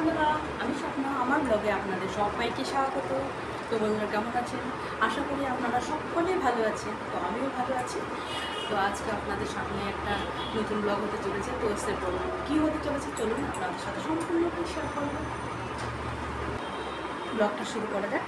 বন্ধুরা, আমি স্বপ্না। আমার ব্লগে আপনাদের সবাইকে স্বাগত। তো বন্ধুরা, কেমন আছেন? আশা করি আপনারা সকলেই ভালো আছেন। তো আমিও ভালো আছি। তো আজকে আপনাদের সামনে একটা নতুন ব্লগ হতে চলেছে। তো সে বলুন কী হতে চলেছে, চলুন আপনাদের সাথে সম্পূর্ণ শেয়ার করবো। ব্লগটা শুরু করা যাক।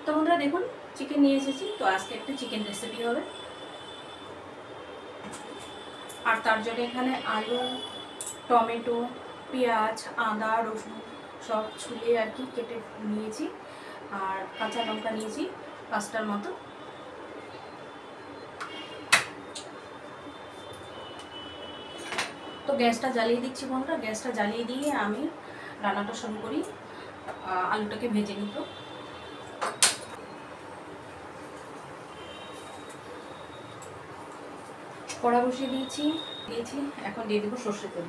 তো বন্ধুরা দেখুন, চিকেন নিয়ে এসেছি। তো আজকে একটা চিকেন রেসিপি হবে। আর তার জন্য এখানে আলু, টমেটো, পেঁয়াজ, আদা, রসুন সব ছুলে আর কি কেটে নিয়েছি। আর কাঁচা লঙ্কা নিয়েছি 5টার মতো। তো গ্যাসটা জ্বালিয়ে দিচ্ছি বন্ধুরা। গ্যাসটা জ্বালিয়ে দিয়ে আমি রান্নাটা শুরু করি। আলুটাকে ভেজে নিত। কড়া বসিয়ে দিয়েছি। এখন দিয়ে দেবো সর্ষের তেল।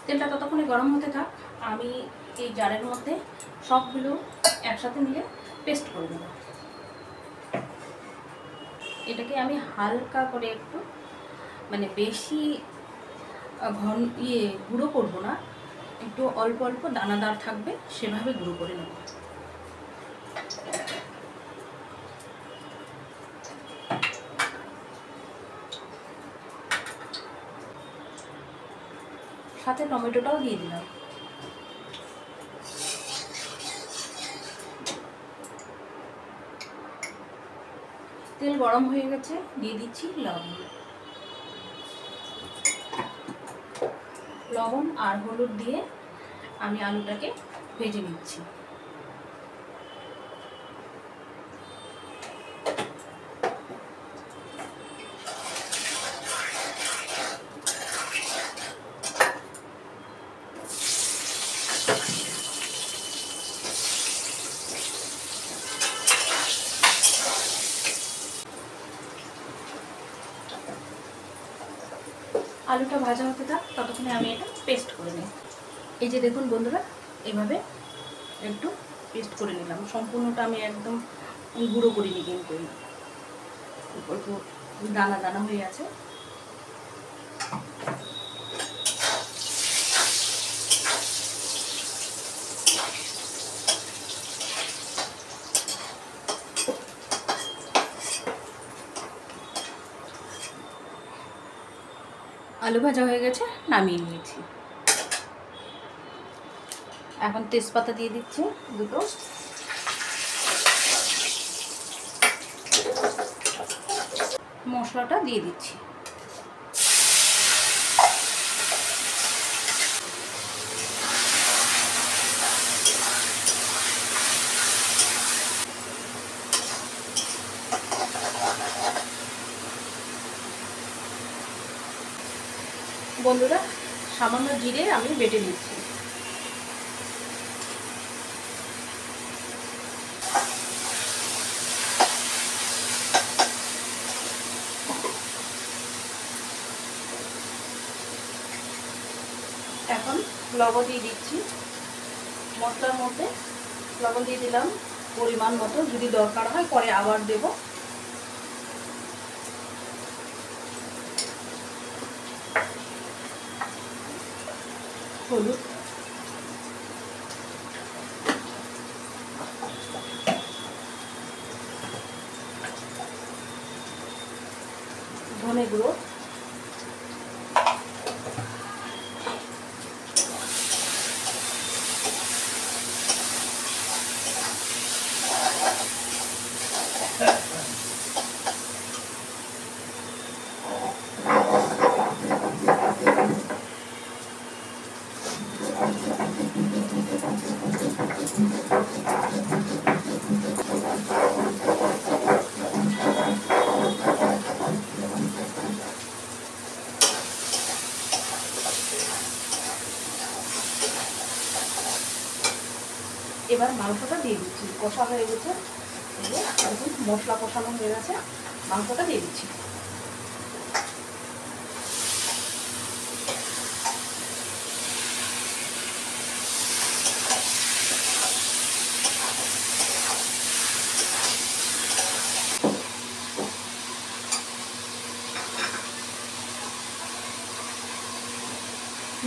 তেলটা ততক্ষণে গরম হতে থাক। আমি এই জারের মধ্যে সবগুলো একসাথে মিলে পেস্ট করে দেবো। এটাকে আমি হালকা করে একটু মানে বেশি গুঁড়ো করবো না, একটু অল্প অল্প দানাদার থাকবে সেভাবে গুঁড়ো করে নেব। সাথে টমেটোটাও দিয়ে দিলাম। তেল গরম হয়ে গেছে, দিয়ে দিচ্ছি লবণ আর হলুদ দিয়ে আমি আলুটাকে ভেজে নিচ্ছি। আলুটা ভাজা হতে থাক, ততক্ষণে আমি এটা পেস্ট করে নিই। এই যে দেখুন বন্ধুরা, এভাবে একটু পেস্ট করে নিলাম। সম্পূর্ণটা আমি একদম গুঁড়ো করিনি, কিন্তু অল্প দানা দানা হয়ে আছে। আলু ভাজা হয়ে গেছে, নামিয়ে নিয়েছি। এখন তেজপাতা দিয়ে দিচ্ছি দুটো। মশলাটা দিয়ে দিচ্ছি। বন্ধুরা, সামান্য জিরে আমি বেটে নিচ্ছি। এখন লবণ দিয়ে দিচ্ছি। মশলার মধ্যে লবণ দিয়ে দিলাম পরিমাণ মতো, যদি দরকার হয় পরে আবার দেব। হলুদ, ধনে গুঁড়ো, মাংসটা দিয়ে দিচ্ছি। কষা হয়ে গেছে, এই যে দেখুন মশলা কষানো হয়ে গেছে, মাংসটা দিয়ে দিচ্ছি।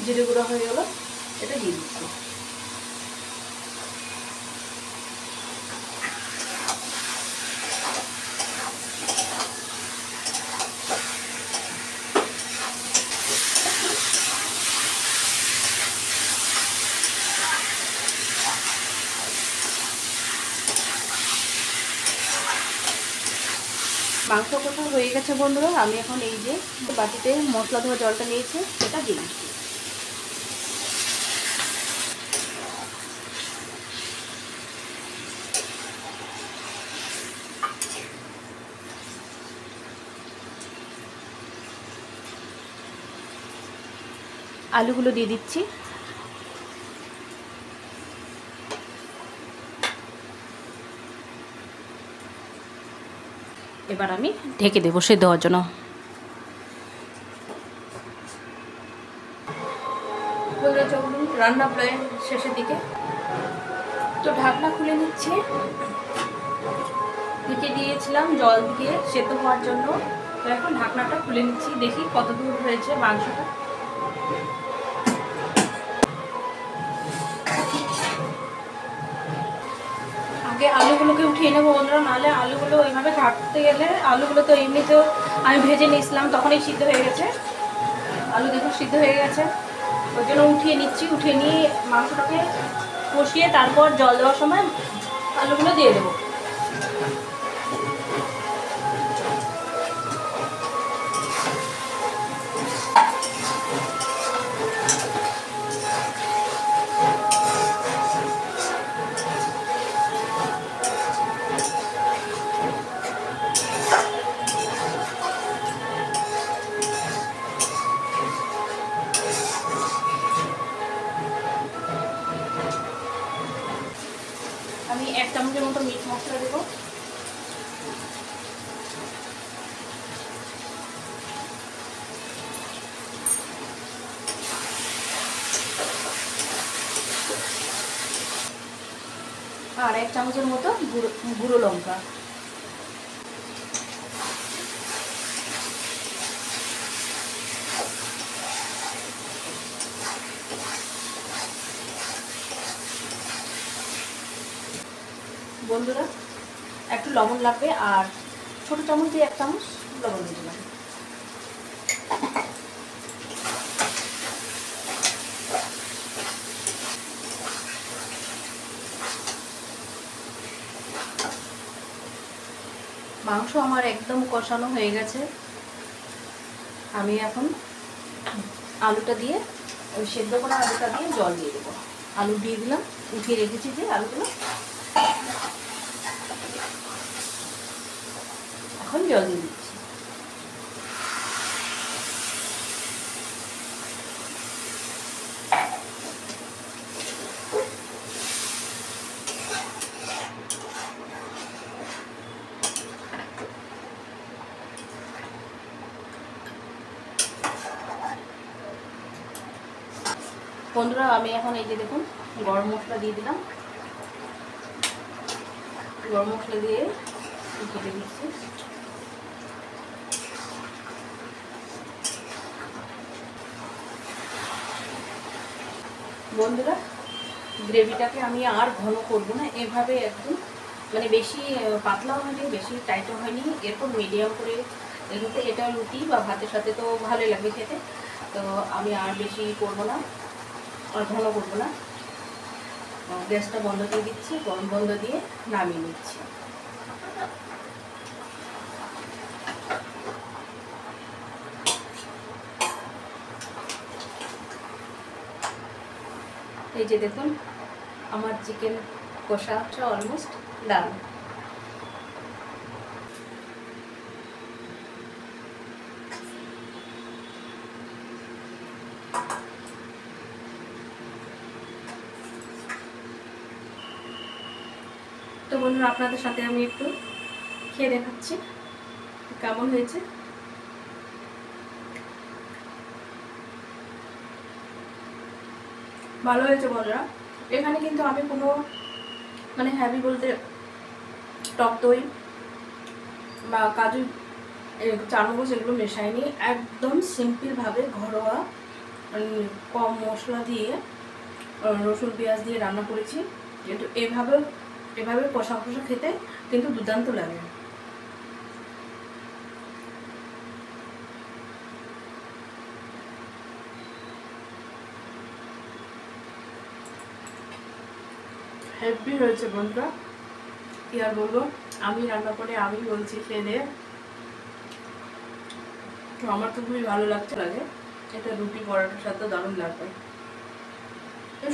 জিরে গুঁড়ো হয়ে গেল, এটা দিয়ে দিচ্ছি। মাংস কষা হয়ে গেছে বন্ধুরা। আমি এখন এই যে বাটিতে মশলা ধোয়া জলটা নিয়েছি, সেটা দিয়ে দিচ্ছি। আলুগুলো দিয়ে দিচ্ছি। এবার আমি ঢেকে দেবো সেদ্ধ হওয়ার জন্য। রান্না প্রায় শেষের দিকে, তো ঢাকনা খুলে নিচ্ছি। ঢেকে দিয়েছিলাম জল দিয়ে সেদ্ধ হওয়ার জন্য, তো এখন ঢাকনাটা খুলে নিচ্ছি, দেখি কত দূর হয়েছে মাংসটা। আগে আলুগুলোকে উঠিয়ে নেবো বন্ধুরা, নাহলে আলুগুলো ওইভাবে ঘাটতে গেলে, আলুগুলো তো এমনিতেও আমি ভেজে নিয়েছিলাম, তখনই সিদ্ধ হয়ে গেছে। আলু দেখুন সিদ্ধ হয়ে গেছে, ওই জন্য উঠিয়ে নিচ্ছি। উঠিয়ে নিয়ে মাংসটাকে কষিয়ে তারপর জল দেওয়ার সময় আলুগুলো দিয়ে দেবো। আমি 1 চামচের মতো মিট মশলা দেবো। আর 1 চামচের মতো গুঁড়ো লঙ্কা। বন্ধুরা একটু লবণ লাগবে, আর ছোটো চামচ দিয়ে 1 চামচ লবণ দিয়ে দিলাম। মাংস আমার একদম কষানো হয়ে গেছে। আমি এখন আলুটা দিয়ে, ওই সেদ্ধ করা আলুটা দিয়ে জল দিয়ে দেবো। আলু দিয়ে দিলাম, উঠিয়ে রেখেছি যে আলুগুলো, এখন জল দিয়ে দিচ্ছি। বন্ধুরা আমি এখন এই যে দেখুন গরম মশলা দিয়ে দিলাম। গরম মশলা দিয়ে কেটে দিচ্ছি। বন্ধুরা গ্রেভিটাকে আমি আর ঘন করব না, এভাবে একদম মানে বেশি পাতলাও হয়নি বেশি টাইটও হয়নি, এরকম মিডিয়াম করে এগুলোতে। এটা রুটি বা ভাতের সাথে তো ভালোই লাগবে খেতে, তো আমি আর বেশি করব না, আর ঘন করবো না। গ্যাসটা বন্ধ দিয়ে দিচ্ছি, গরম বন্ধ দিয়ে নামিয়ে নিচ্ছি। এই যে দেখুন আমার চিকেন কষাটা অলমোস্ট ডান। তো বন্ধুরা আপনাদের সাথে আমি একটু খেয়ে দেখাচ্ছি কেমন হয়েছে। ভালো হয়েছে বন্ধুরা। এখানে কিন্তু আমি কোনো মানে হ্যাভি বলতে টক দই বা কাজু চারমগজ এগুলো মেশাইনি, একদম সিম্পলভাবে ঘরোয়া কম মশলা দিয়ে রসুন পেঁয়াজ দিয়ে রান্না করেছি। কিন্তু এভাবে কষা কষা খেতে কিন্তু দুর্দান্ত লাগে। হেভি হয়েছে বন্ধুরা, কি আর বলবো, আমি রান্না করে আমি বলছি খেয়ে। তো আমার তো খুবই ভালো লাগে, এটা রুটি পরোটার সাথে দারুণ লাগবে,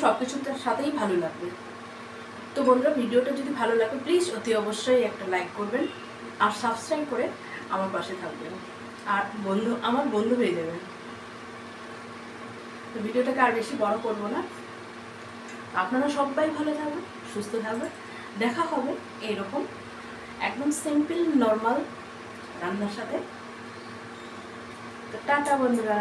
সব কিছুর সাথেই ভালো লাগবে। তো বন্ধুরা ভিডিওটা যদি ভালো লাগে প্লিজ অতি অবশ্যই একটা লাইক করবেন আর সাবস্ক্রাইব করে আমার পাশে থাকবেন আর আমার বন্ধু হয়ে যাবেন। তো ভিডিওটাকে আর বেশি বড় করবো না, আপনারা সবাই ভালো থাকবেন, সুস্থ থাকবেন। দেখা হবে এইরকম একদম সিম্পল নর্মাল রান্নার সাথে। তো টাটা বন্ধুরা।